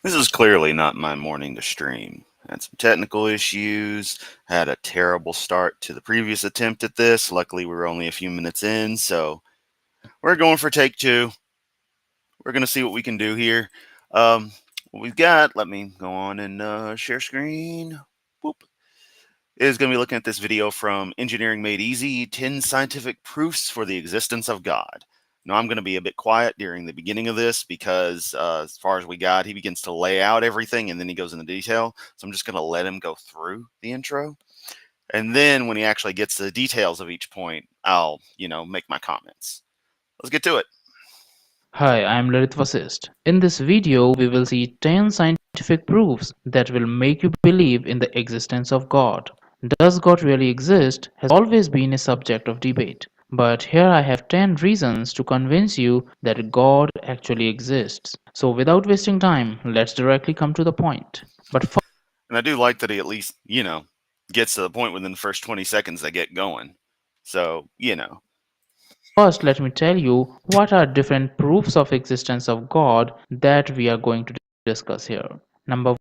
This is clearly not my morning to stream. Had some technical issues, had a terrible start to the previous attempt at this. Luckily, we were only a few minutes in, so we're going for take two. We're going to see what we can do here. What we've got, let me go on and share screen. Whoop. Is going to be looking at this video from Engineering Made Easy 10 Scientific Proofs for the Existence of God. Now, I'm going to be a bit quiet during the beginning of this because, as far as we got, he begins to lay out everything and then he goes into detail. So I'm just going to let him go through the intro. And then when he actually gets to the details of each point, I'll, make my comments. Let's get to it. Hi, I'm Lalit Vasist. In this video, we will see 10 scientific proofs that will make you believe in the existence of God. Does God really exist has always been a subject of debate. But here I have 10 reasons to convince you that God actually exists. So without wasting time, let's directly come to the point. But And I do like that he at least, gets to the point within the first 20 seconds they get going. So. first, let me tell you what are different proofs of existence of God that we are going to discuss here. Number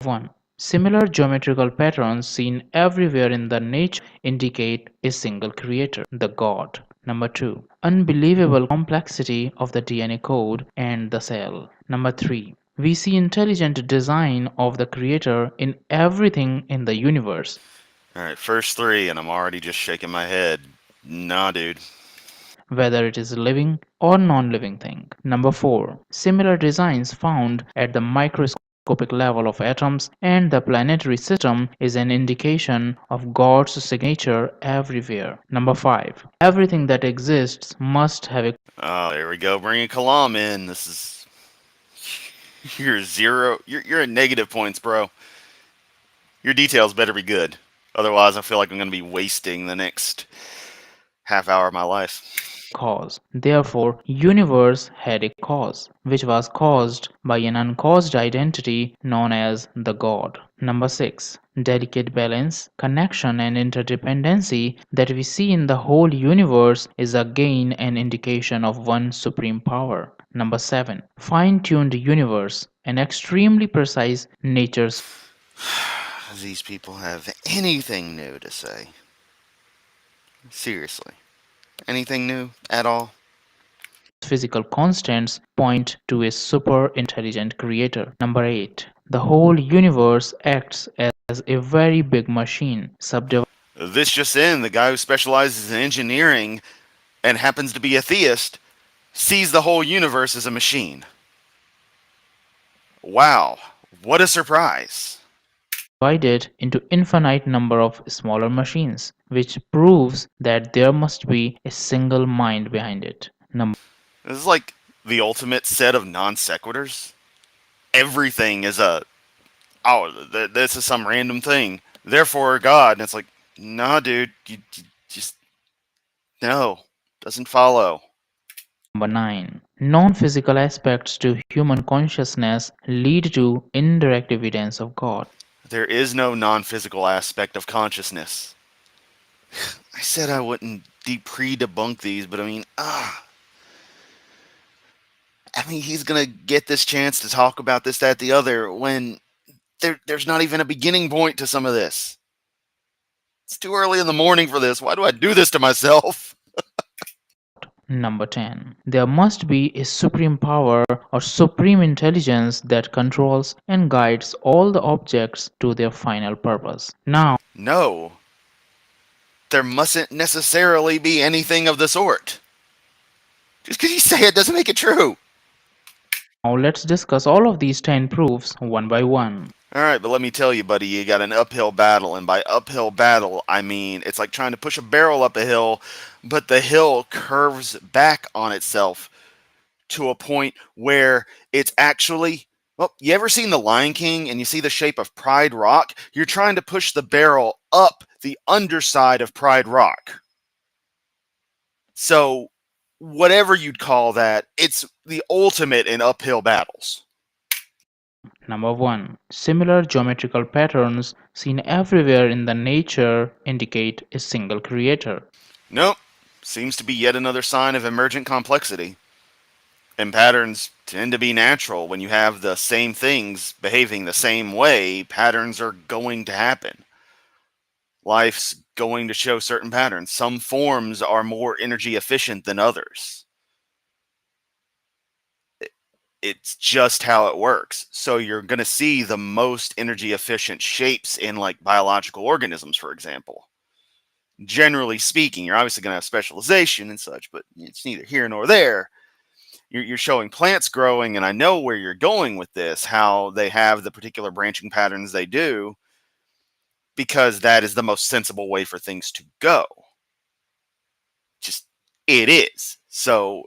1. Similar geometrical patterns seen everywhere in the nature indicate a single creator, the God. Number 2. Unbelievable complexity of the DNA code and the cell. Number 3. We see intelligent design of the creator in everything in the universe. All right, first three, and I'm already just shaking my head. Nah, dude. Whether it is a living or non-living thing. Number 4. Similar designs found at the microscopic level of atoms and the planetary system is an indication of God's signature everywhere. Number 5. Everything that exists must have a Oh, there we go. Bringing Kalam in. This is you're zero. You're at negative points, bro. Your details better be good. Otherwise, I feel like I'm going to be wasting the next half hour of my life. cause. Therefore, universe had a cause, which was caused by an uncaused identity known as the God. Number 6. Delicate balance, connection and interdependency that we see in the whole universe is again an indication of one supreme power. Number 7. Fine-tuned universe, an extremely precise nature's These people have anything new to say? Seriously. Anything new at all? physical constants point to a super intelligent creator. Number 8. The whole universe acts as a very big machine, subdivided This just in, the guy who specializes in engineering and happens to be a theist sees the whole universe as a machine. Wow, what a surprise. into infinite number of smaller machines, which proves that there must be a single mind behind it. Number This is like the ultimate set of non sequiturs. Everything is this is some random thing. Therefore, God. And it's like, nah, dude, you just, no, doesn't follow. Number 9. Non-physical aspects to human consciousness lead to indirect evidence of God. There is no non physical aspect of consciousness. I said I wouldn't pre debunk these, but he's gonna get this chance to talk about this, that, the other when there's not even a beginning point to some of this. It's too early in the morning for this. Why do I do this to myself? Number 10. There must be a supreme power or supreme intelligence that controls and guides all the objects to their final purpose. Now, No, there mustn't necessarily be anything of the sort. Just because you say it doesn't make it true. let's discuss all of these 10 proofs one by one. All right, but let me tell you, buddy, you got an uphill battle, and by uphill battle, I mean it's like trying to push a barrel up a hill, but the hill curves back on itself to a point where it's actually. Well, you ever seen The Lion King and you see the shape of Pride Rock? You're trying to push the barrel up the underside of Pride Rock. So, whatever you'd call that, it's the ultimate in uphill battles. Number 1. Similar geometrical patterns seen everywhere in the nature indicate a single creator. Nope. Seems to be yet another sign of emergent complexity. And patterns tend to be natural. When you have the same things behaving the same way, patterns are going to happen. Life's going to show certain patterns. Some forms are more energy efficient than others. It's just how it works. So you're going to see the most energy efficient shapes in like biological organisms, for example. Generally speaking, you're obviously going to have specialization and such, but it's neither here nor there. You're showing plants growing, and I know where you're going with this, how they have the particular branching patterns they do, because that is the most sensible way for things to go. Just, it is. So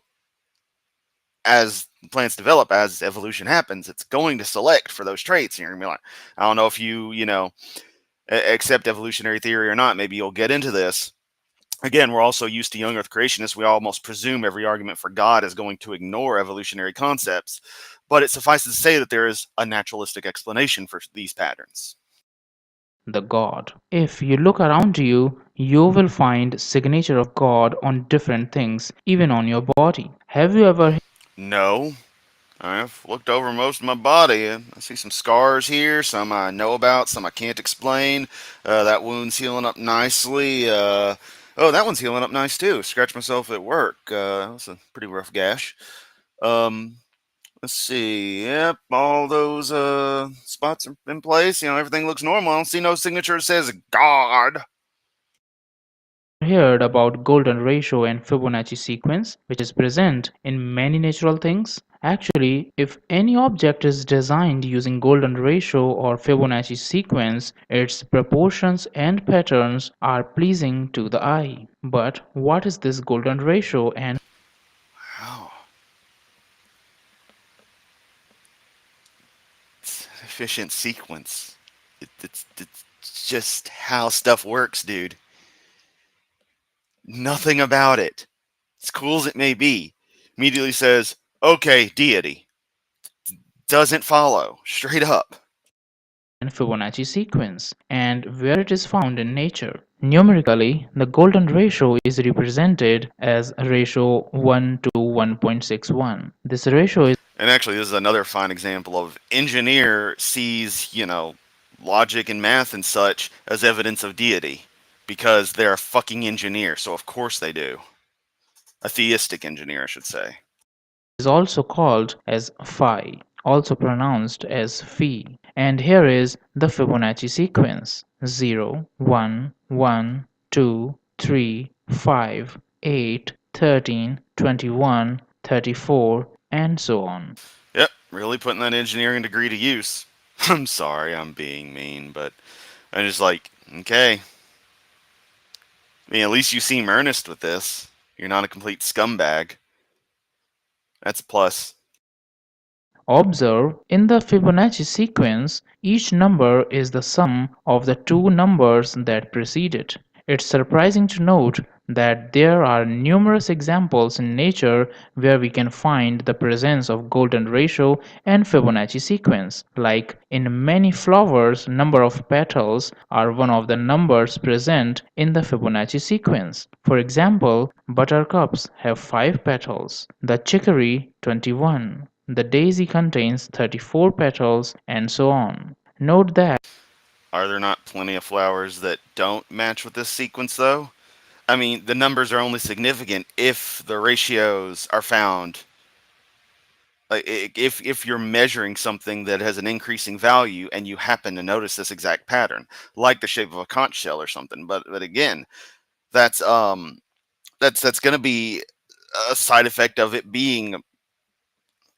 as plants develop, as evolution happens, it's going to select for those traits. And you're going to be like, I don't know if you accept evolutionary theory or not. Maybe you'll get into this. Again, we're also used to young earth creationists. We almost presume every argument for God is going to ignore evolutionary concepts. But it suffices to say that there is a naturalistic explanation for these patterns. The God. If you look around you, you will find signature of God on different things, even on your body. Have you ever No, I've looked over most of my body. And I see some scars here, some I know about, some I can't explain. That wound's healing up nicely. Oh, that one's healing up nice too. Scratched myself at work. That was a pretty rough gash. Um, let's see. Yep, all those spots are in place. Everything looks normal. I don't see no signature that says God. heard about golden ratio and Fibonacci sequence, which is present in many natural things? Actually, if any object is designed using golden ratio or Fibonacci sequence, its proportions and patterns are pleasing to the eye. But what is this golden ratio and Wow, it's an efficient sequence. It's just how stuff works, dude. Nothing about it, as cool as it may be, immediately says, okay, deity. Doesn't follow. Straight up. Fibonacci sequence, and where it is found in nature? Numerically, the golden ratio is represented as ratio 1 to 1.61. This ratio is And actually, this is another fine example of engineer sees, logic and math and such as evidence of deity because they're a fucking engineer. So, of course, they do. A theistic engineer, I should say. also called as phi, also pronounced as phi. And here is the Fibonacci sequence: 0, 1, 1, 2, 3, 5, 8, 13, 21, 34, and so on. Yep, really putting that engineering degree to use. I'm sorry, I'm being mean, but I'm just like, okay. I mean, at least you seem earnest with this. You're not a complete scumbag. That's a plus. Observe, in the Fibonacci sequence, each number is the sum of the two numbers that precede it. It's surprising to note that there are numerous examples in nature where we can find the presence of golden ratio and Fibonacci sequence. Like in many flowers, number of petals are one of the numbers present in the Fibonacci sequence. For example, buttercups have 5 petals, the chicory 21. The daisy contains 34 petals, and so on. Note that Are there not plenty of flowers that don't match with this sequence, though? I mean, the numbers are only significant if the ratios are found. Like, if you're measuring something that has an increasing value and you happen to notice this exact pattern, like the shape of a conch shell or something. But again, that's that's going to be a side effect of it being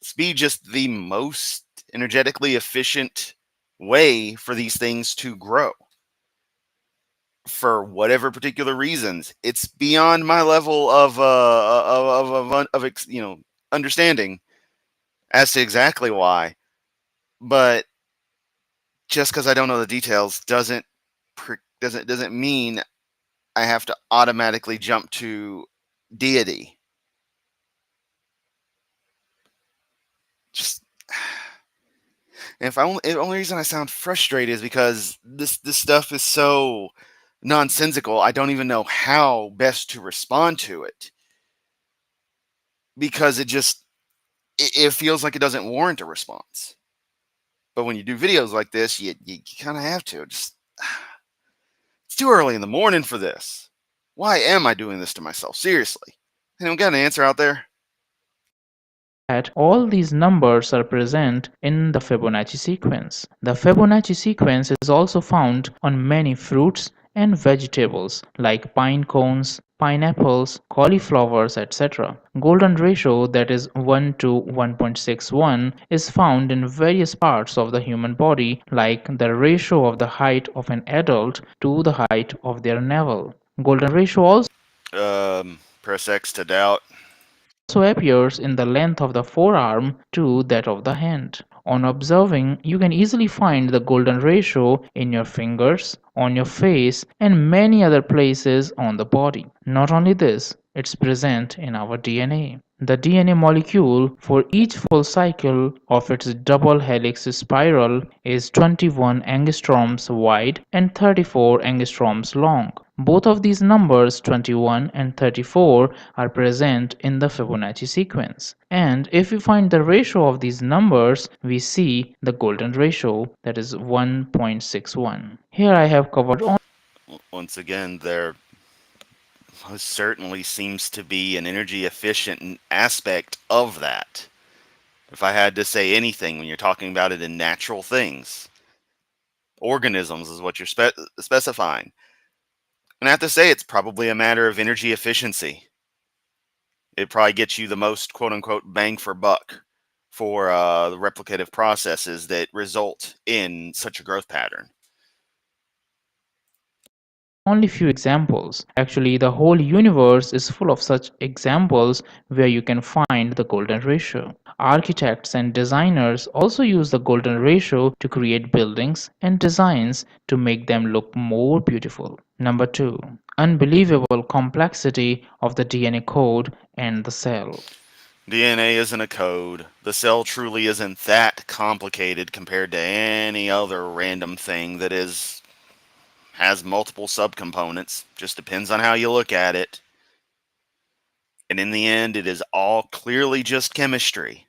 speed, just the most energetically efficient way for these things to grow for whatever particular reasons. It's beyond my level of understanding as to exactly why. But just because I don't know the details doesn't mean I have to automatically jump to deity. Just if I only the only reason I sound frustrated is because this stuff is so nonsensical. I don't even know how best to respond to it because it just it feels like it doesn't warrant a response. But when you do videos like this, you kind of have to. Just it's too early in the morning for this. Why am I doing this to myself? Seriously. Anyone got an answer out there? That all these numbers are present in the Fibonacci sequence. The Fibonacci sequence is also found on many fruits and vegetables like pine cones, pineapples, cauliflowers, etc. Golden ratio, that is 1 to 1.61, is found in various parts of the human body, like the ratio of the height of an adult to the height of their navel. Golden ratio also Press X to doubt. appears in the length of the forearm to that of the hand. On observing, you can easily find the golden ratio in your fingers, on your face, and many other places on the body. Not only this, it's present in our DNA. The DNA molecule for each full cycle of its double helix spiral is 21 angstroms wide and 34 angstroms long. Both of these numbers, 21 and 34, are present in the Fibonacci sequence. And if we find the ratio of these numbers, we see the golden ratio, that is 1.61. Here I have covered only Once again, there certainly seems to be an energy efficient aspect of that. If I had to say anything when you're talking about it in natural things, organisms is what you're specifying. And I have to say, it's probably a matter of energy efficiency. It probably gets you the most quote unquote bang for buck for the replicative processes that result in such a growth pattern. only few examples. Actually, the whole universe is full of such examples where you can find the golden ratio. Architects and designers also use the golden ratio to create buildings and designs to make them look more beautiful. Number 2. Unbelievable complexity of the DNA code and the cell. DNA isn't a code. The cell truly isn't that complicated compared to any other random thing that has multiple subcomponents. Just depends on how you look at it. And in the end, it is all clearly just chemistry.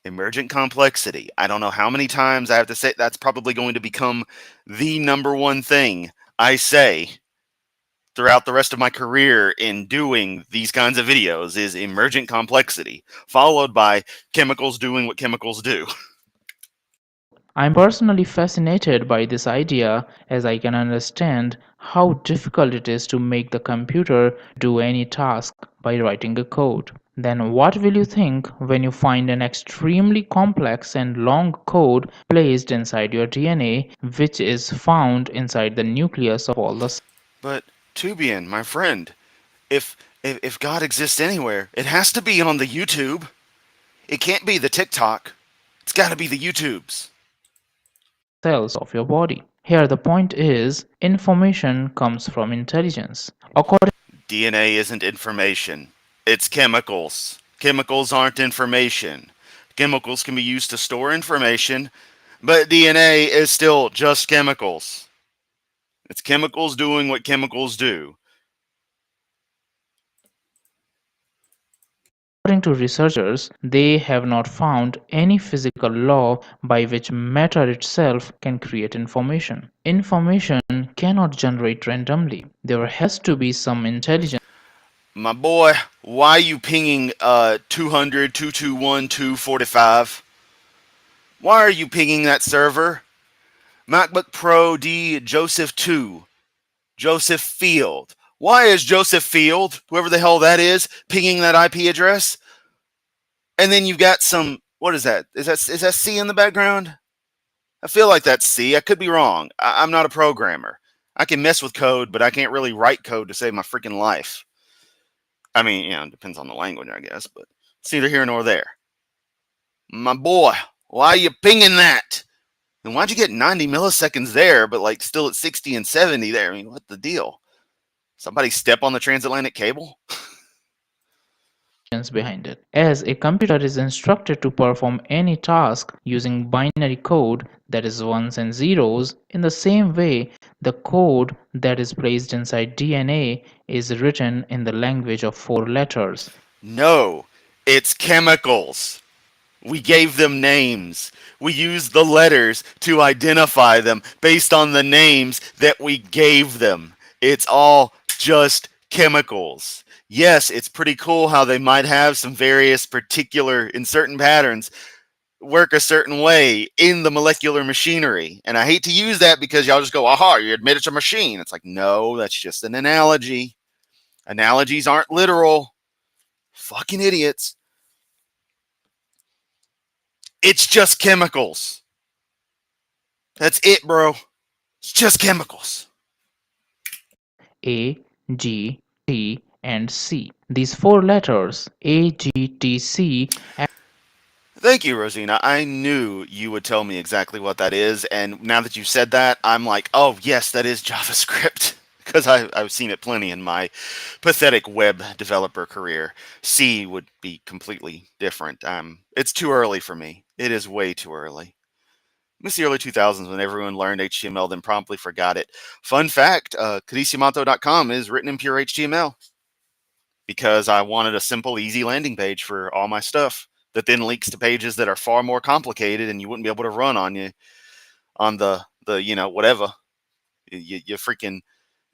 Emergent complexity. I don't know how many times I have to say that's probably going to become the number one thing I say throughout the rest of my career in doing these kinds of videos is emergent complexity, followed by chemicals doing what chemicals do. I'm personally fascinated by this idea as I can understand how difficult it is to make the computer do any task by writing a code. Then what will you think when you find an extremely complex and long code placed inside your DNA, which is found inside the nucleus of all the cells? But Tubian, my friend, if God exists anywhere, it has to be on the YouTube. It can't be the TikTok. It's got to be the YouTubes. Of your body. Here the point is information comes from intelligence. According DNA isn't information. It's chemicals. Chemicals aren't information. Chemicals can be used to store information, but DNA is still just chemicals. It's chemicals doing what chemicals do. to researchers, they have not found any physical law by which matter itself can create information. Information cannot generate randomly. There has to be some intelligence My boy, why are you pinging 200 221 245? Why are you pinging that server? MacBook Pro D Joseph 2. Joseph Field. Why is Joseph Field, whoever the hell that is, pinging that IP address? And then you've got some, what is that? Is that C in the background? I feel like that's C. I could be wrong. I'm not a programmer. I can mess with code, but I can't really write code to save my freaking life. I mean, it depends on the language, I guess, but it's neither here nor there. My boy, why are you pinging that? And why'd you get 90 milliseconds there, but like still at 60 and 70 there? I mean, what's the deal? Somebody step on the transatlantic cable? behind it. As a computer is instructed to perform any task using binary code, that is ones and zeros, in the same way, the code that is placed inside DNA is written in the language of 4 letters. No, It's chemicals. We gave them names. We used the letters to identify them based on the names that we gave them. It's all just chemicals. Yes, it's pretty cool how they might have some various particular, in certain patterns, work a certain way in the molecular machinery. And I hate to use that because y'all just go, aha, you admit it's a machine. It's like, no, that's just an analogy. Analogies aren't literal. Fucking idiots. It's just chemicals. That's it, bro. It's just chemicals. A, G, T, and C. These four letters, A, G, T, C, Thank you, Rosina. I knew you would tell me exactly what that is, and now that you said that, I'm like, oh yes, that is JavaScript. Because I've seen it plenty in my pathetic web developer career. C would be completely different. It's too early for me. It is way too early. It's the early 2000s when everyone learned HTML, then promptly forgot it. Fun fact, Yamato.com is written in pure HTML because I wanted a simple, easy landing page for all my stuff that then links to pages that are far more complicated and you wouldn't be able to run on the whatever your freaking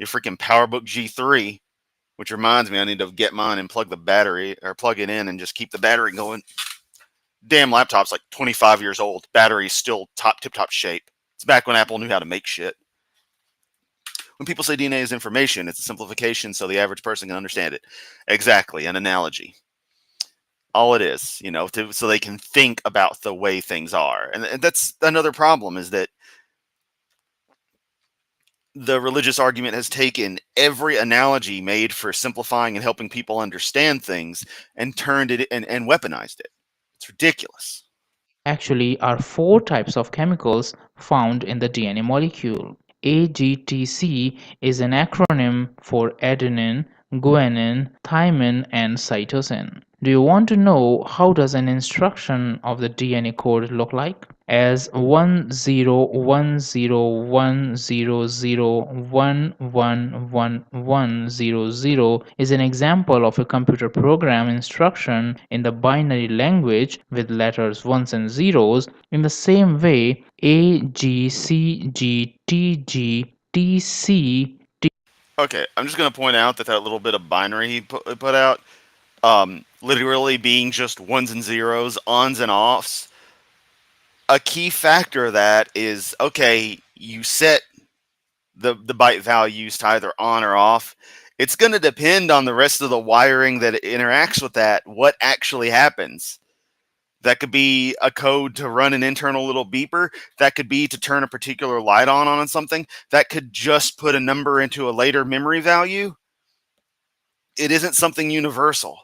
PowerBook G3. Which reminds me, I need to get mine and plug the battery or plug it in and just keep the battery going. Damn laptop's like 25 years old. Battery's still tip top shape. It's back when Apple knew how to make shit. When people say DNA is information, it's a simplification so the average person can understand it. Exactly, an analogy. All it is, so they can think about the way things are. And that's another problem is that the religious argument has taken every analogy made for simplifying and helping people understand things and turned it and weaponized it. It's ridiculous. actually are four types of chemicals found in the DNA molecule. AGTC is an acronym for adenine, guanine, thymine, and cytosine. Do you want to know how does an instruction of the DNA code look like? As 101010111100 is an example of a computer program instruction in the binary language with letters ones and zeros. In the same way, A, G, C, G, T, G, T, C, Okay, I'm just going to point out that little bit of binary he put out, literally being just ones and zeros, ons and offs, a key factor of that is, okay, you set the byte values to either on or off. It's going to depend on the rest of the wiring that interacts with that, what actually happens. That could be a code to run an internal little beeper. That could be to turn a particular light on something. That could just put a number into a later memory value. It isn't something universal.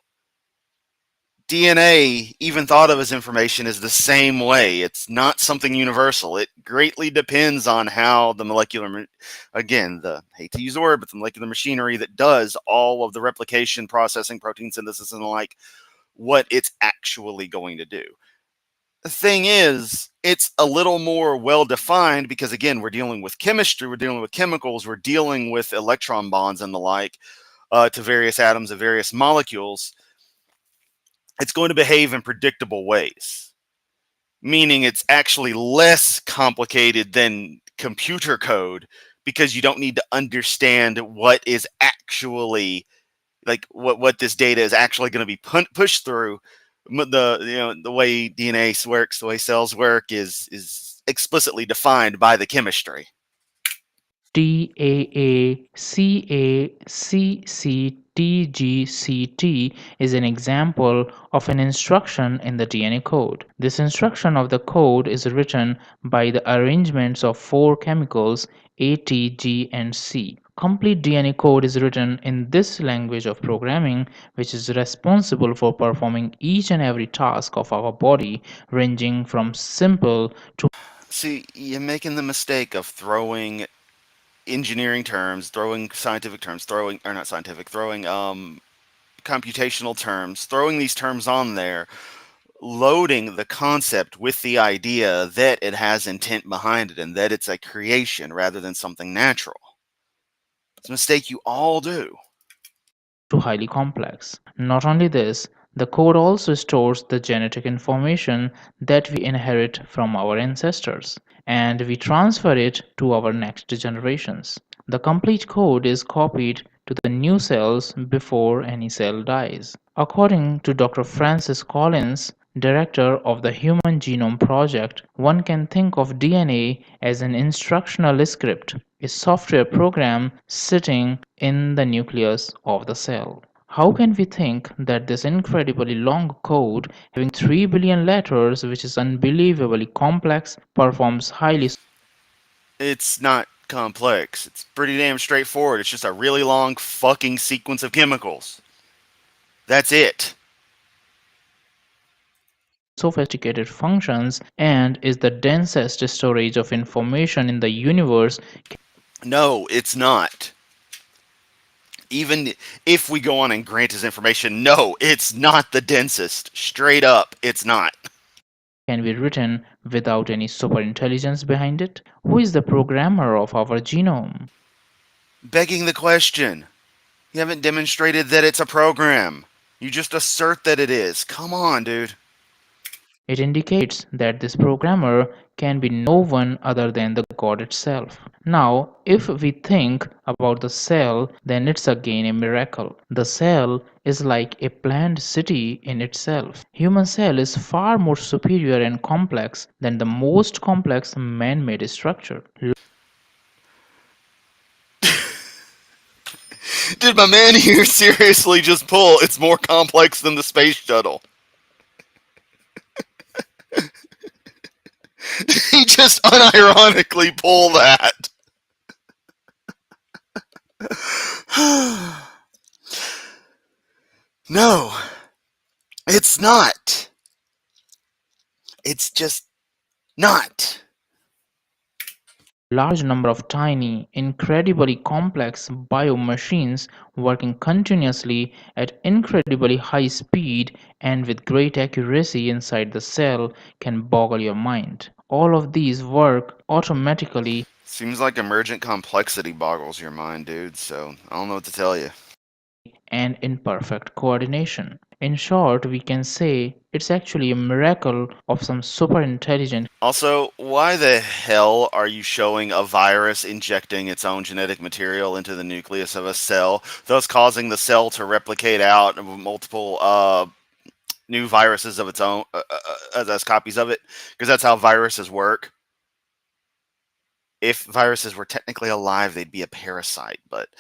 DNA, even thought of as information, is the same way. It's not something universal. It greatly depends on how the molecular, again, hate to use the word, but the molecular machinery that does all of the replication, processing, protein synthesis, and the like, what it's actually going to do. The thing is, it's a little more well defined because, again, we're dealing with chemistry, we're dealing with chemicals, we're dealing with electron bonds and the like to various atoms of various molecules. It's going to behave in predictable ways, meaning it's actually less complicated than computer code because you don't need to understand what is actually like what this data is actually going to be pushed through. The way DNA works, the way cells work is explicitly defined by the chemistry. TAACACCTGCT is an example of an instruction in the DNA code. This instruction of the code is written by the arrangements of four chemicals A, T, G, and C. Complete DNA code is written in this language of programming, which is responsible for performing each and every task of our body, ranging from simple to See, you're making the mistake of throwing engineering terms, throwing scientific terms, throwing or not scientific, throwing computational terms, throwing these terms on there, loading the concept with the idea that it has intent behind it and that it's a creation rather than something natural. It's a mistake you all do. highly complex. Not only this, The code also stores the genetic information that we inherit from our ancestors, and we transfer it to our next generations. The complete code is copied to the new cells before any cell dies. According to Dr. Francis Collins, director of the Human Genome Project, one can think of DNA as an instructional script, a software program sitting in the nucleus of the cell. How can we think that this incredibly long code, having 3 billion letters, which is unbelievably complex, performs highly It's not complex. It's pretty damn straightforward. It's just a really long fucking sequence of chemicals. That's it. sophisticated functions and is the densest storage of information in the universe? No, it's not. Even if we go on and grant his information, no, it's not the densest. Straight up, it's not. Can be written without any superintelligence behind it? Who is the programmer of our genome? Begging the question. You haven't demonstrated that it's a program. You just assert that it is. Come on, dude. It indicates that this programmer can be no one other than the God itself. Now, if we think about the cell, then it's again a miracle. The cell is like a planned city in itself. Human cell is far more superior and complex than the most complex man-made structure. Did my man here seriously just pull? It's more complex than the space shuttle. He just unironically pulled that. No, it's not. It's just not. Large number of tiny, incredibly complex biomachines working continuously at incredibly high speed and with great accuracy inside the cell can boggle your mind. All of these work automatically Seems like emergent complexity boggles your mind, dude, so I don't know what to tell you. and in perfect coordination. In short, we can say it's actually a miracle of some super intelligent Also, why the hell are you showing a virus injecting its own genetic material into the nucleus of a cell, thus causing the cell to replicate out multiple new viruses of its own as copies of it? Because that's how viruses work. If viruses were technically alive, they'd be a parasite, but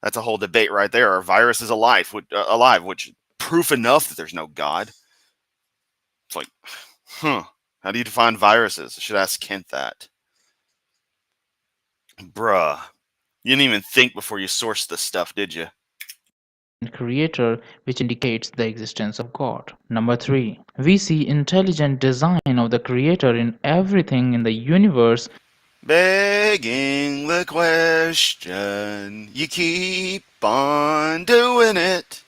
that's a whole debate right there. Are viruses alive? Which proof enough that there's no God? It's like, huh? How do you define viruses? I should ask Kent that. Bruh, you didn't even think before you sourced this stuff, did you? creator, which indicates the existence of God. Number 3. We see intelligent design of the creator in everything in the universe, Begging the question, you keep on doing it.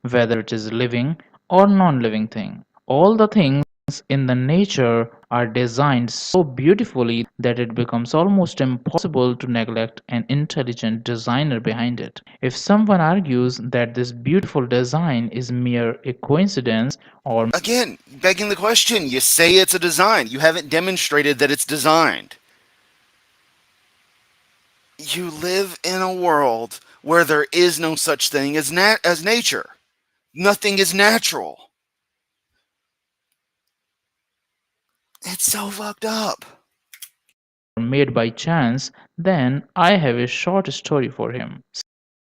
whether it is living or non-living thing. All the things in the nature are designed so beautifully that it becomes almost impossible to neglect an intelligent designer behind it. If someone argues that this beautiful design is mere a coincidence or Again, begging the question, you say it's a design. You haven't demonstrated that it's designed. You live in a world where there is no such thing as nature. Nothing is natural. It's so fucked up. made by chance, then I have a short story for him.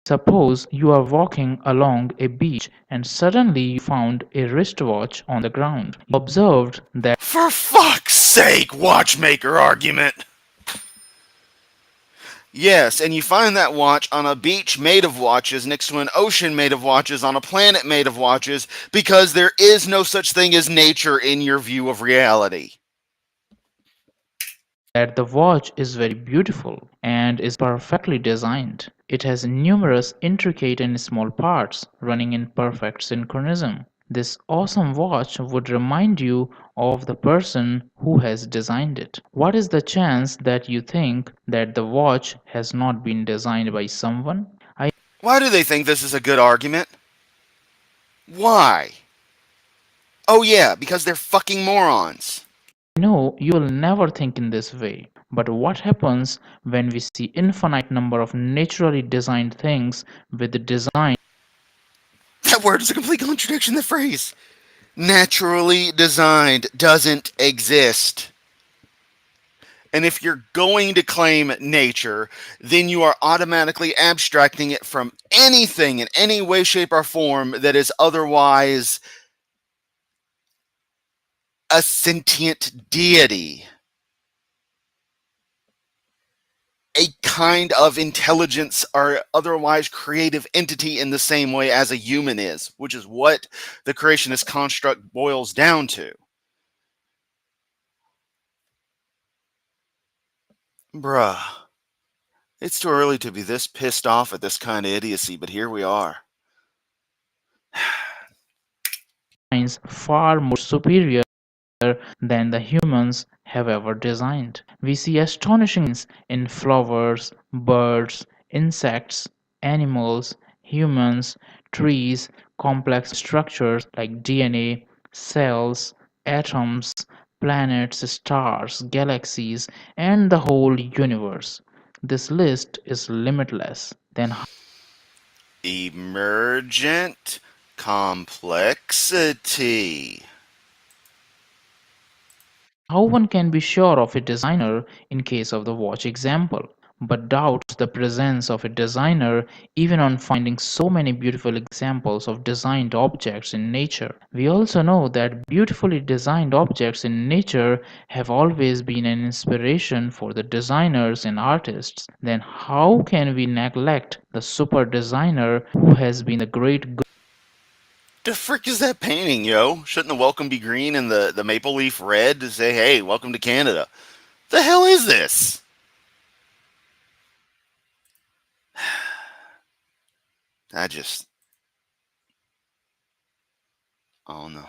Suppose you are walking along a beach and suddenly you found a wristwatch on the ground. You observed that For fuck's sake, watchmaker argument. Yes, and you find that watch on a beach made of watches next to an ocean made of watches on a planet made of watches because there is no such thing as nature in your view of reality. the watch is very beautiful and is perfectly designed. It has numerous intricate and small parts running in perfect synchronism. This awesome watch would remind you of the person who has designed it. What is the chance that you think that the watch has not been designed by someone? I Why do they think this is a good argument? Why? Oh, yeah, because they're fucking morons. I know you will never think in this way, but what happens when we see infinite number of naturally designed things with the design That word is a complete contradiction, the phrase. Naturally designed doesn't exist. And if you're going to claim nature, then you are automatically abstracting it from anything in any way, shape, or form that is otherwise a sentient deity, a kind of intelligence or otherwise creative entity in the same way as a human is, which is what the creationist construct boils down to. Bruh, it's too early to be this pissed off at this kind of idiocy, but here we are. far more superior than the humans have ever designed. We see astonishing in flowers, birds, insects, animals, humans, trees, complex structures like DNA, cells, atoms, planets, stars, galaxies, and the whole universe. This list is limitless. Then Emergent complexity. how one can be sure of a designer in case of the watch example, but doubts the presence of a designer even on finding so many beautiful examples of designed objects in nature. We also know that beautifully designed objects in nature have always been an inspiration for the designers and artists. Then how can we neglect the super designer who has been the great The frick is that painting, yo? Shouldn't the welcome be green and the maple leaf red to say, hey, welcome to Canada? The hell is this? I just, oh no.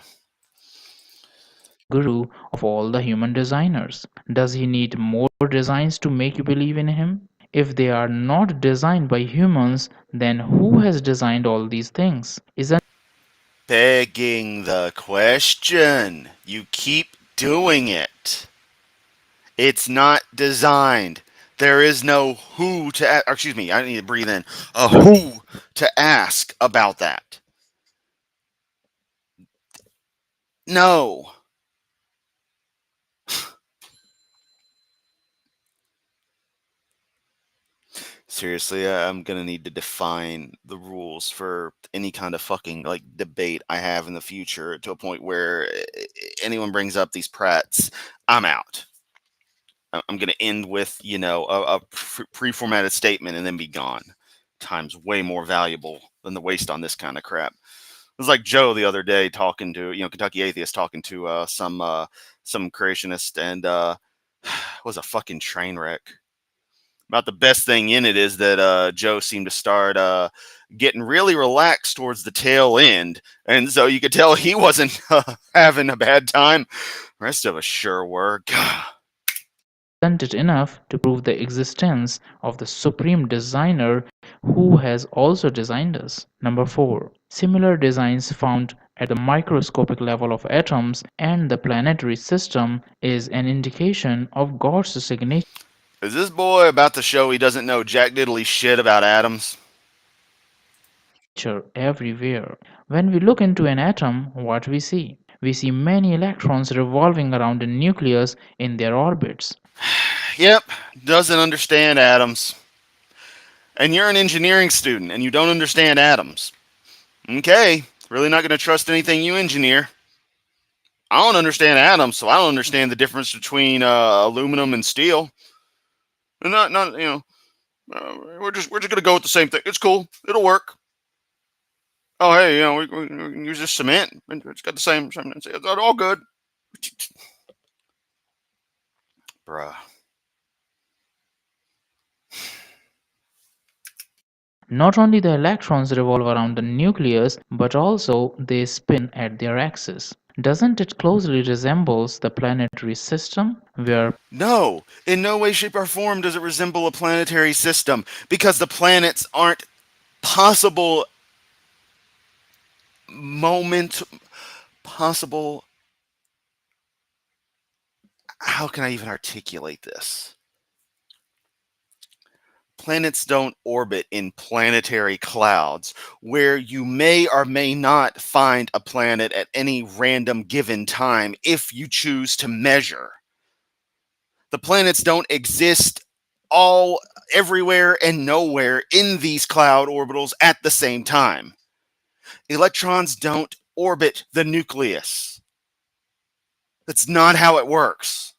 guru of all the human designers? Does he need more designs to make you believe in him? If they are not designed by humans, then who has designed all these things? Isn't Begging the question. You keep doing it. It's not designed. There is no who to, excuse me, I need to breathe in. A who to ask about that. No. Seriously, I'm gonna need to define the rules for any kind of fucking like debate I have in the future to a point where anyone brings up these prats, I'm out. I'm gonna end with a pre-formatted statement and then be gone. Time's way more valuable than the waste on this kind of crap. It was like Joe the other day talking to Kentucky atheist talking to some creationist and was a fucking train wreck. About the best thing in it is that Joe seemed to start getting really relaxed towards the tail end, and so you could tell he wasn't having a bad time. The rest of us sure were. it enough to prove the existence of the supreme designer who has also designed us? Number 4. Similar designs found at the microscopic level of atoms and the planetary system is an indication of God's signature Is this boy about to show he doesn't know jack diddly shit about atoms? everywhere. When we look into an atom, what we see? We see many electrons revolving around the nucleus in their orbits. Yep, doesn't understand atoms. And you're an engineering student and you don't understand atoms. Okay, really not going to trust anything you engineer. I don't understand atoms, so I don't understand the difference between aluminum and steel. Not we're just gonna go with the same thing. It's cool. It'll work. Oh hey, we can use this cement. It's got the same. It's all good. Bruh. Not only the electrons revolve around the nucleus, but also they spin at their axis. Doesn't it closely resembles the planetary system, where No, in no way, shape, or form does it resemble a planetary system because the planets aren't possible moment possible. How can I even articulate this? Planets don't orbit in planetary clouds where you may or may not find a planet at any random given time if you choose to measure. The planets don't exist all everywhere and nowhere in these cloud orbitals at the same time. Electrons don't orbit the nucleus. That's not how it works.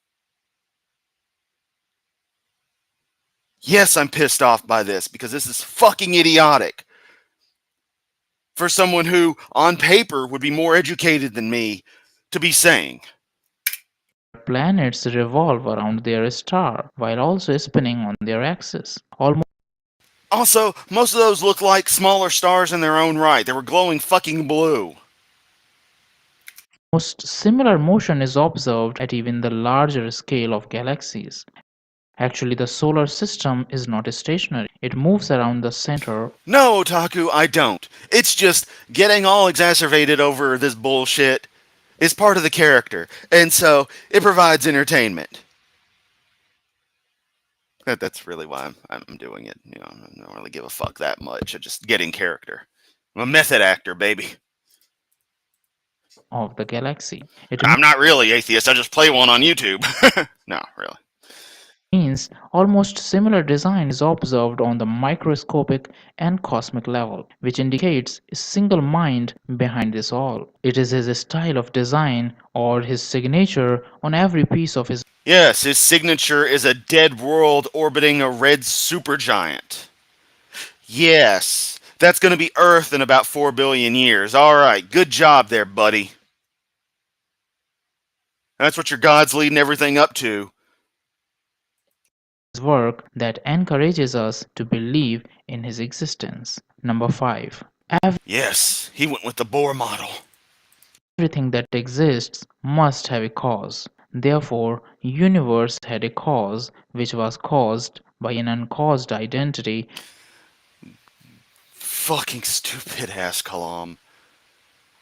Yes, I'm pissed off by this because this is fucking idiotic. For someone who, on paper, would be more educated than me to be saying. Planets revolve around their star while also spinning on their axis. Also, most of those look like smaller stars in their own right. They were glowing fucking blue. Almost similar motion is observed at even the larger scale of galaxies. Actually, the solar system is not stationary. It moves around the center. No, Otaku, I don't. It's just getting all exacerbated over this bullshit is part of the character, and so it provides entertainment. That's really why I'm doing it. You know, I don't really give a fuck that much. I just get in character. I'm a method actor, baby. Of the galaxy. It I'm not really atheist. I just play one on YouTube. No, really. means almost similar design is observed on the microscopic and cosmic level, which indicates a single mind behind this all. It is his style of design or his signature on every piece of his Yes, his signature is a dead world orbiting a red supergiant. Yes, that's going to be Earth in about 4 billion years. All right, good job there, buddy. That's what your God's leading everything up to. work that encourages us to believe in his existence. Number 5. Yes, he went with the Bohr model. Everything that exists must have a cause. Therefore, universe had a cause which was caused by an uncaused identity. Fucking stupid ass Kalam.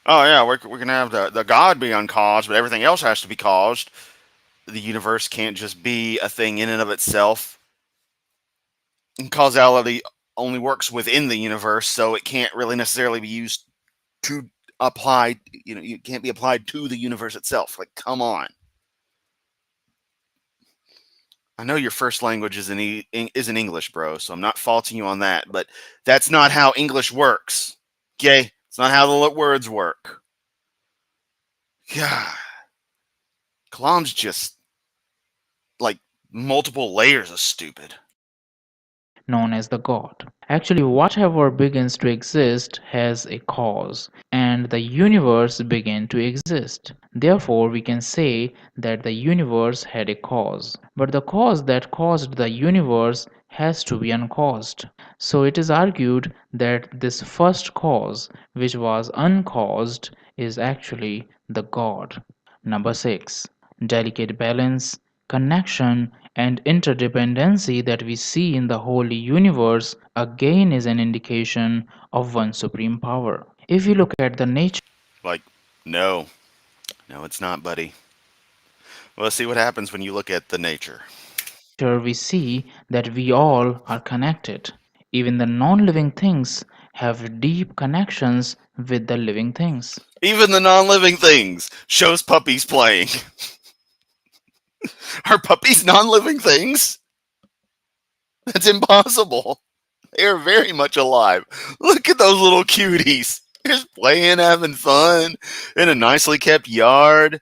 Oh yeah, we're gonna have the God be uncaused, but everything else has to be caused. The universe can't just be a thing in and of itself. And causality only works within the universe, so it can't really necessarily be used to apply. You know, it can't be applied to the universe itself. Like, come on. I know your first language is isn't English, bro, so I'm not faulting you on that, but that's not how English works. Okay? It's not how the words work. God. Kalam's just like multiple layers of stupid. Known as the God. Actually, whatever begins to exist has a cause, and the universe began to exist. Therefore, we can say that the universe had a cause. But the cause that caused the universe has to be uncaused. So it is argued that this first cause, which was uncaused, is actually the God. Number 6. Delicate balance, connection, and interdependency that we see in the holy universe again is an indication of one supreme power. If we look at the nature, Like, no. No, it's not, buddy. Well, let's see what happens when you look at the nature. we see that we all are connected. Even the non living things have deep connections with the living things. Even the non living things shows puppies playing. Are puppies non living things? That's impossible. They are very much alive. Look at those little cuties. They're just playing, having fun in a nicely kept yard.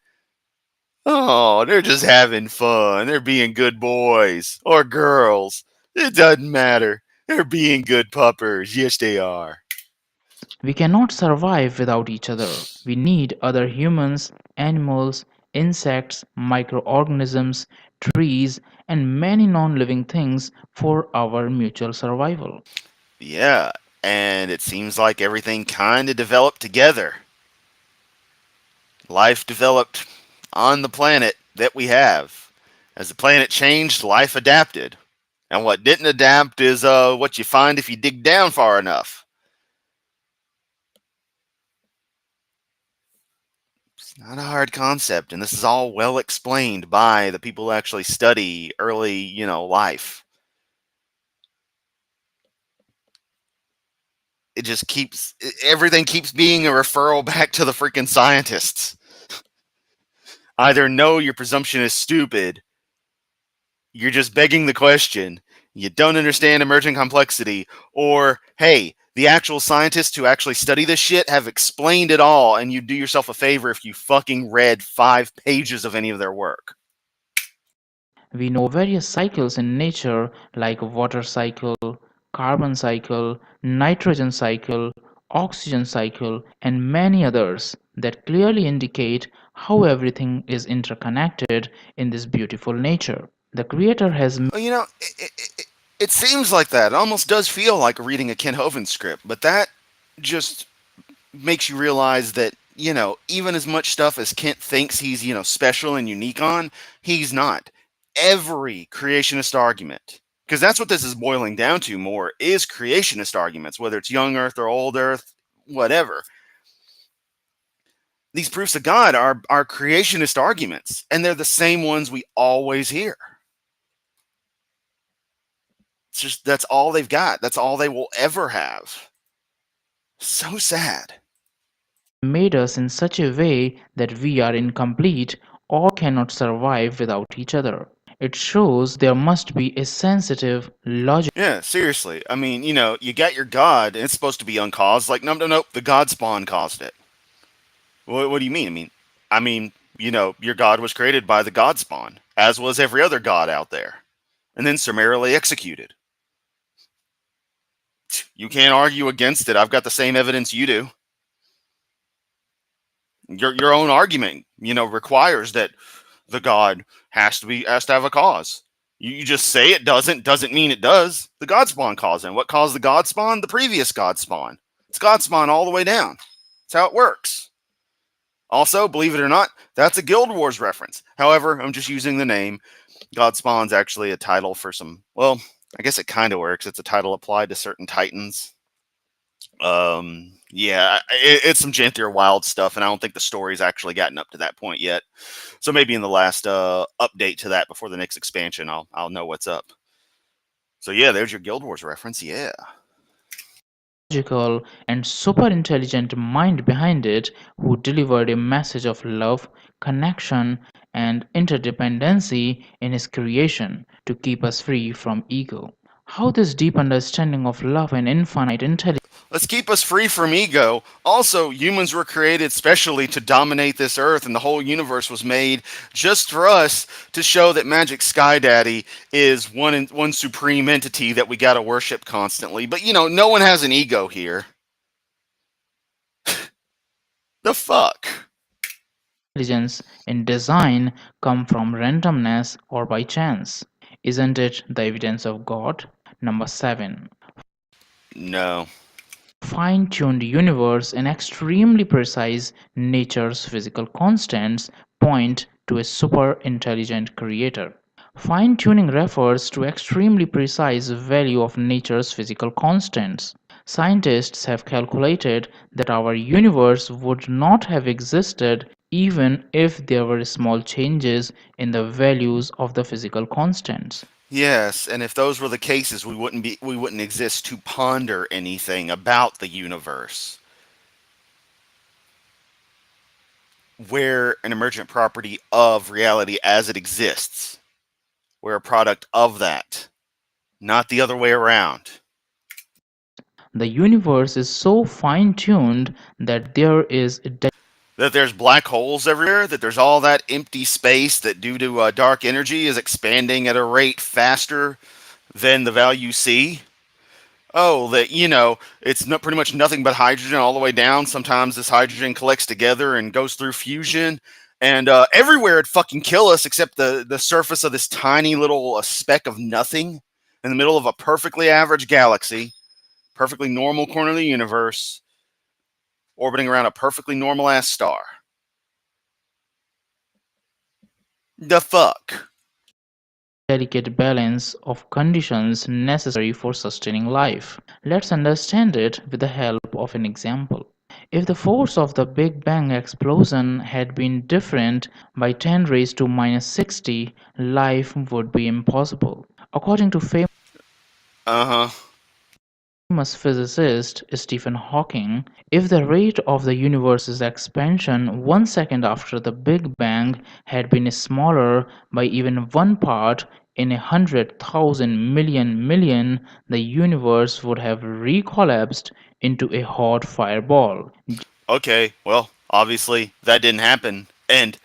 Oh, they're just having fun. They're being good boys or girls. It doesn't matter. They're being good puppers. Yes, they are. We cannot survive without each other. We need other humans, animals, insects, microorganisms, trees, and many non living things for our mutual survival. Yeah, and it seems like everything kind of developed together. Life developed on the planet that we have. As the planet changed, life adapted. And what didn't adapt is what you find if you dig down far enough. Not a hard concept, and this is all well explained by the people who actually study early, life. It just keeps everything keeps being a referral back to the freaking scientists. Either no, your presumption is stupid, you're just begging the question, you don't understand emergent complexity, or hey, the actual scientists who actually study this shit have explained it all, and you do yourself a favor if you fucking read 5 pages of any of their work. We know various cycles in nature like water cycle, carbon cycle, nitrogen cycle, oxygen cycle, and many others that clearly indicate how everything is interconnected in this beautiful nature. The Creator has Well, it seems like that. It almost does feel like reading a Ken Hovind script, but that just makes you realize that, even as much stuff as Kent thinks he's, special and unique on, he's not. Every creationist argument, because that's what this is boiling down to more, is creationist arguments, whether it's young Earth or old Earth, whatever. These proofs of God are creationist arguments, and they're the same ones we always hear. It's just that's all they've got. That's all they will ever have. So sad. made us in such a way that we are incomplete or cannot survive without each other. It shows there must be a sensitive, logical Yeah, seriously. I mean, you got your God, and it's supposed to be uncaused. Like, no, no, no, the God spawn caused it. What do you mean? I mean, your God was created by the God spawn, as was every other God out there, and then summarily executed. You can't argue against it. I've got the same evidence you do. Your own argument, requires that the God has to have a cause. You just say it doesn't mean it does. The God spawn caused it. What caused the God spawn? The previous God spawn. It's God spawn all the way down. That's how it works. Also, believe it or not, that's a Guild Wars reference. However, I'm just using the name. God spawn's actually a title for some. Well, I guess it kind of works. It's a title applied to certain titans. Yeah, it's some Janthier Wild stuff, and I don't think the story's actually gotten up to that point yet. So maybe in the last update to that before the next expansion, I'll know what's up. So yeah, there's your Guild Wars reference. Yeah. and super intelligent mind behind it who delivered a message of love, connection, and interdependency in his creation to keep us free from ego. How this deep understanding of love and infinite intelligence Let's keep us free from ego. Also, humans were created specially to dominate this earth, and the whole universe was made just for us to show that Magic Sky Daddy is one supreme entity that we gotta worship constantly. But no one has an ego here. The fuck? in design come from randomness or by chance? Isn't it the evidence of God? Number 7. No. Fine-tuned universe and extremely precise nature's physical constants point to a super-intelligent creator. Fine-tuning refers to extremely precise value of nature's physical constants. Scientists have calculated that our universe would not have existed even if there were small changes in the values of the physical constants. Yes, and if those were the cases, we wouldn't exist to ponder anything about the universe. We're an emergent property of reality as it exists. We're a product of that, not the other way around. The universe is so fine-tuned that there is That there's black holes everywhere, that there's all that empty space that, due to dark energy, is expanding at a rate faster than the value C. Oh, that it's not pretty much nothing but hydrogen all the way down. Sometimes this hydrogen collects together and goes through fusion, and everywhere it'd fucking kill us except the surface of this tiny little speck of nothing in the middle of a perfectly average galaxy, perfectly normal corner of the universe, orbiting around a perfectly normal ass star. The fuck? delicate balance of conditions necessary for sustaining life. Let's understand it with the help of an example. If the force of the Big Bang explosion had been different by 10 raised to minus 60, life would be impossible. According to Uh huh. famous physicist Stephen Hawking, if the rate of the universe's expansion 1 second after the Big Bang had been smaller by even one part in 100,000 million, the universe would have recollapsed into a hot fireball. Okay, well, obviously that didn't happen. And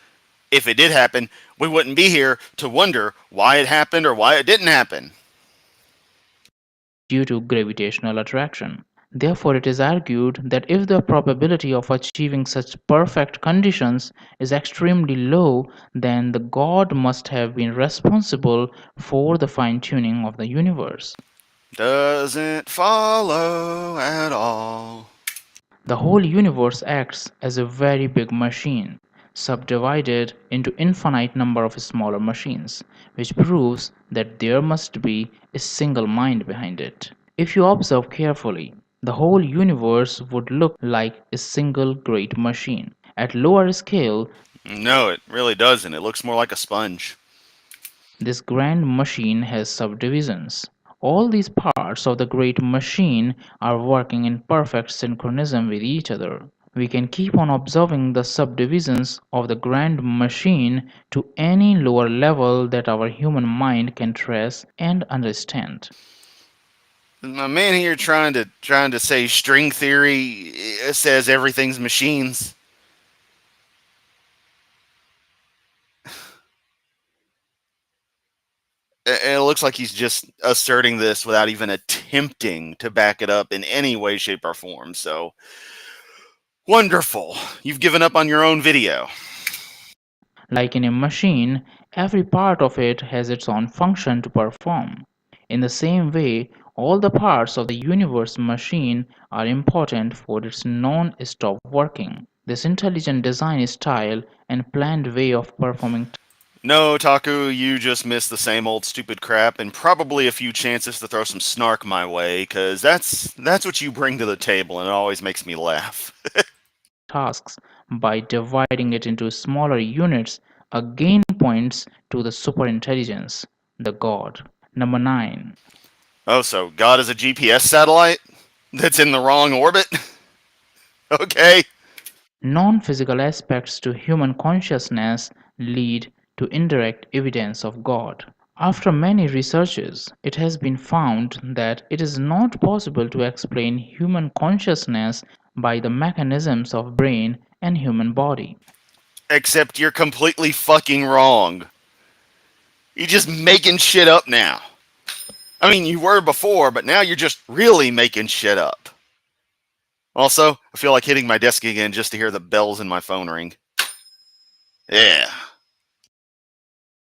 if it did happen, we wouldn't be here to wonder why it happened or why it didn't happen. Due to gravitational attraction. Therefore, it is argued that if the probability of achieving such perfect conditions is extremely low, then the God must have been responsible for the fine tuning of the universe. Doesn't follow at all. The whole universe acts as a very big machine, subdivided into infinite number of smaller machines, which proves that there must be a single mind behind it. If you observe carefully, the whole universe would look like a single great machine. At lower scale, No, it really doesn't. It looks more like a sponge. this grand machine has subdivisions. All these parts of the great machine are working in perfect synchronism with each other. We can keep on observing the subdivisions of the grand machine to any lower level that our human mind can trace and understand. My man here trying to say string theory says everything's machines. It looks like he's just asserting this without even attempting to back it up in any way, shape, or form. So wonderful. You've given up on your own video. Like in a machine, every part of it has its own function to perform. In the same way, all the parts of the universe machine are important for its non-stop working. This intelligent design style and planned way of performing No, Taku, you just missed the same old stupid crap and probably a few chances to throw some snark my way, because that's what you bring to the table and it always makes me laugh. tasks by dividing it into smaller units again points to the superintelligence, the God. Number 9. Oh, so God is a GPS satellite that's in the wrong orbit? Okay. Non-physical aspects to human consciousness lead to indirect evidence of God. After many researches, it has been found that it is not possible to explain human consciousness by the mechanisms of brain and human body. Except you're completely fucking wrong. You're just making shit up now. I mean, you were before, but now you're just really making shit up. Also, I feel like hitting my desk again just to hear the bells in my phone ring. Yeah.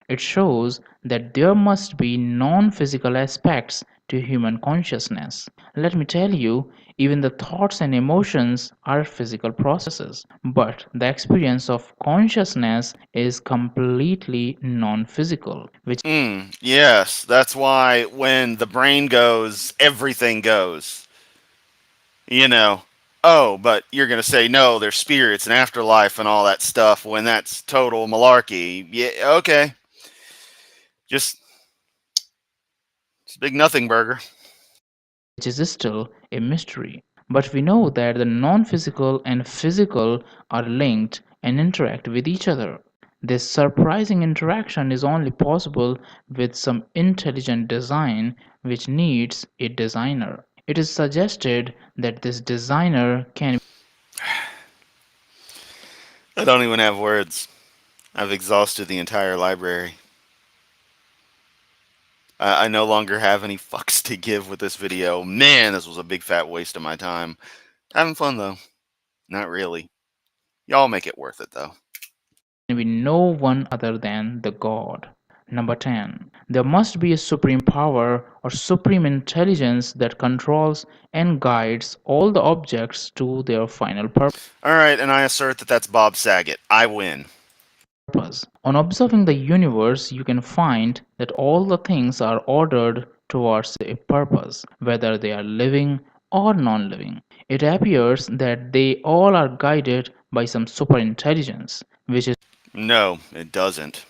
It shows that there must be non-physical aspects to human consciousness. Let me tell you, even the thoughts and emotions are physical processes, but the experience of consciousness is completely non-physical, which Yes, that's why when the brain goes, everything goes. You know. Oh, but you're going to say, no, there's spirits and afterlife and all that stuff when that's total malarkey. Yeah, okay. Just, it's a big nothing burger. is still a mystery. But we know that the non-physical and physical are linked and interact with each other. This surprising interaction is only possible with some intelligent design which needs a designer. It is suggested that this designer can I don't even have words. I've exhausted the entire library. I no longer have any fucks to give with this video. Man, this was a big fat waste of my time. Having fun though. Not really. Y'all make it worth it though. be no one other than the God. Number 10. There must be a supreme power or supreme intelligence that controls and guides all the objects to their final Alright, and I assert that that's Bob Saget. I win. purpose. On observing the universe, you can find that all the things are ordered towards a purpose, whether they are living or non living. It appears that they all are guided by some superintelligence, No, it doesn't.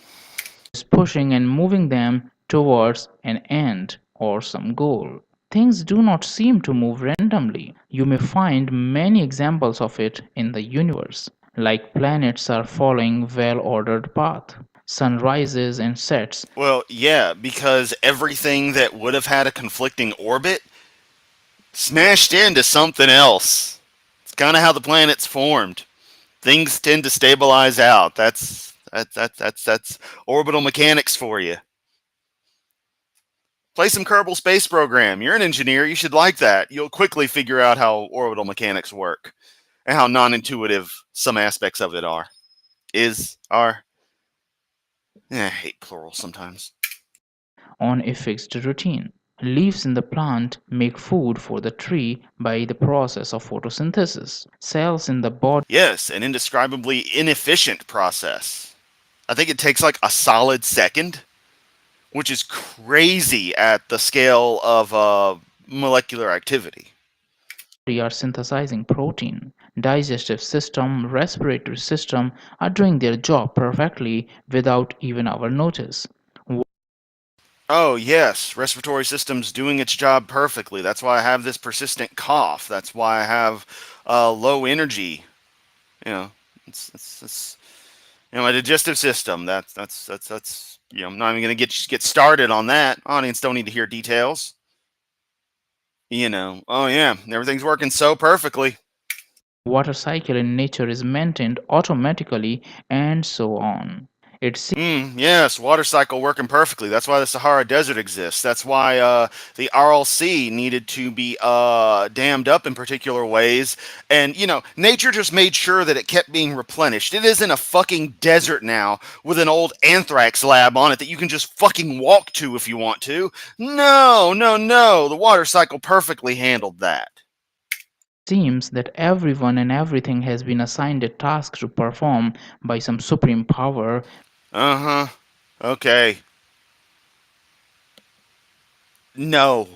which is pushing and moving them towards an end or some goal. Things do not seem to move randomly. You may find many examples of it in the universe, like planets are following well-ordered path. Sun rises and sets. Well, yeah, because everything that would have had a conflicting orbit smashed into something else. It's kind of how the planet's formed. Things tend to stabilize out. That's orbital mechanics for you. Play some Kerbal Space Program. You're an engineer. You should like that. You'll quickly figure out how orbital mechanics work and how non-intuitive some aspects of it are. Are. I hate plural sometimes. On a fixed routine. Leaves in the plant make food for the tree by the process of photosynthesis. Cells in the body Yes, an indescribably inefficient process. I think it takes like a solid second, which is crazy at the scale of molecular activity. are synthesizing protein. Digestive system, respiratory system are doing their job perfectly without even our notice. Oh, yes, respiratory system's doing its job perfectly. That's why I have this persistent cough. That's why I have low energy. You know, it's my digestive system. That's. I'm not even gonna get started on that. Audience don't need to hear details. Oh yeah, everything's working so perfectly. Water cycle in nature is maintained automatically and so on. It Yes, water cycle working perfectly. That's why the Sahara Desert exists. That's why the RLC needed to be dammed up in particular ways. And, nature just made sure that it kept being replenished. It isn't a fucking desert now with an old anthrax lab on it that you can just fucking walk to if you want to. No, no, no. The water cycle perfectly handled that. seems that everyone and everything has been assigned a task to perform by some supreme power Uh huh. Okay. No.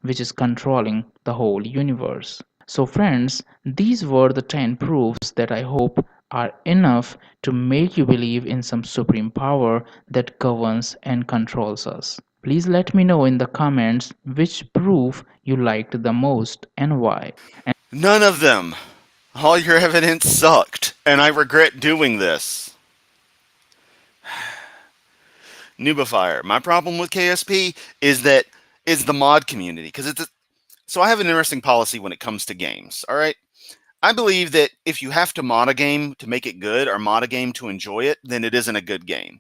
which is controlling the whole universe. So, friends, these were the 10 proofs that I hope are enough to make you believe in some supreme power that governs and controls us. Please let me know in the comments which proof you liked the most and why. None of them. All your evidence sucked, and I regret doing this. Nubifier. My problem with KSP is the mod community because so I have an interesting policy when it comes to games. All right, I believe that if you have to mod a game to make it good or mod a game to enjoy it, then it isn't a good game.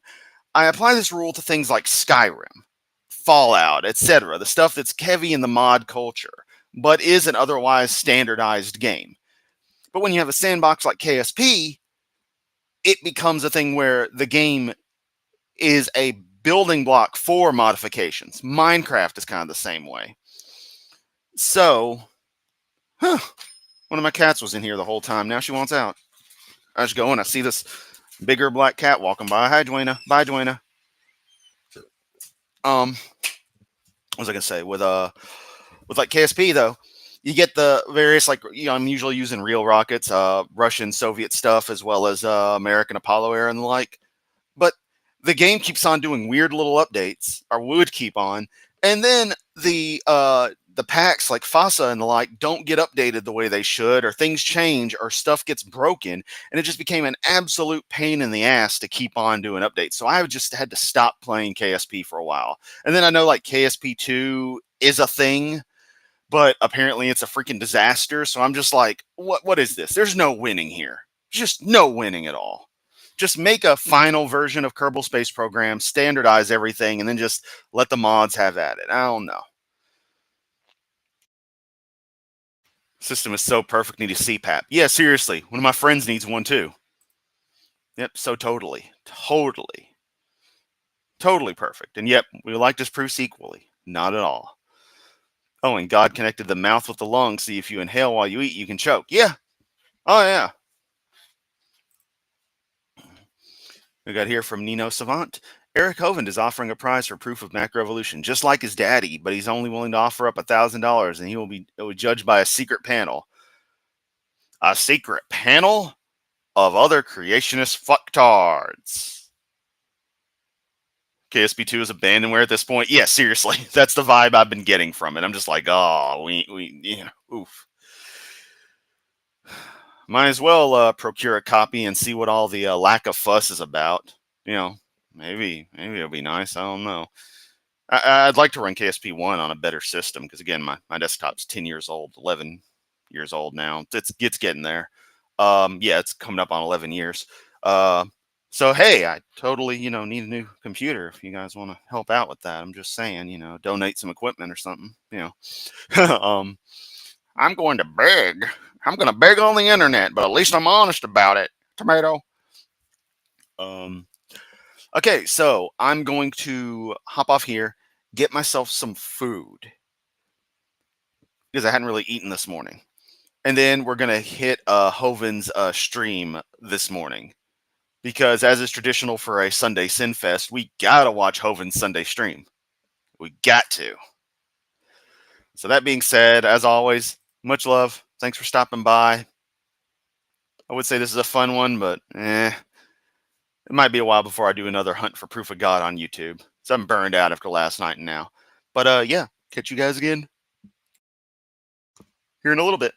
I apply this rule to things like Skyrim, Fallout, etc. The stuff that's heavy in the mod culture, but is an otherwise standardized game. But when you have a sandbox like KSP, it becomes a thing where the game is a building block for modifications. Minecraft is kind of the same way. So, one of my cats was in here the whole time. Now she wants out. I just go and I see this bigger black cat walking by. Hi, Dwayna. Bye, Dwayna. What was I gonna say? With like KSP though, you get the various I'm usually using real rockets, Russian Soviet stuff, as well as American Apollo Air and the like. But the game keeps on doing weird little updates, or would keep on, and then the packs like FASA and the like don't get updated the way they should, or things change, or stuff gets broken, and it just became an absolute pain in the ass to keep on doing updates. So I just had to stop playing KSP for a while, and then I know like KSP 2 is a thing, but apparently it's a freaking disaster. So I'm just like, what is this? There's no winning here. Just no winning at all. Just make a final version of Kerbal Space Program, standardize everything, and then just let the mods have at it. I don't know. System is so perfect, need a CPAP. Yeah, seriously. One of my friends needs one too. Yep, so totally. Totally perfect. And yep, we like disproofs equally. Not at all. Oh, and God connected the mouth with the lungs, so if you inhale while you eat, you can choke. Yeah. Oh, yeah. We got here from Nino Savant. Eric Hovind is offering a prize for proof of macroevolution, just like his daddy, but he's only willing to offer up $1,000, and it will be judged by a secret panel. A secret panel of other creationist fucktards. KSP2 is abandonware at this point. Yeah, seriously, that's the vibe I've been getting from it. I'm just like, oh, oof. Might as well procure a copy and see what all the lack of fuss is about. Maybe it'll be nice. I don't know. I'd like to run KSP1 on a better system because, again, my desktop's 10 years old, 11 years old now. It's getting there. Yeah, it's coming up on 11 years. So, hey, I totally, need a new computer if you guys want to help out with that. I'm just saying, donate some equipment or something, I'm going to beg. I'm going to beg on the internet, but at least I'm honest about it. Tomato. Okay, so I'm going to hop off here, get myself some food because I hadn't really eaten this morning. And then we're going to hit Hoven's stream this morning because, as is traditional for a Sunday Sin Fest, we got to watch Hoven's Sunday stream. We got to. So that being said, as always, much love. Thanks for stopping by. I would say this is a fun one, but it might be a while before I do another hunt for proof of God on YouTube. So I'm burned out after last night and now. But yeah, catch you guys again here in a little bit.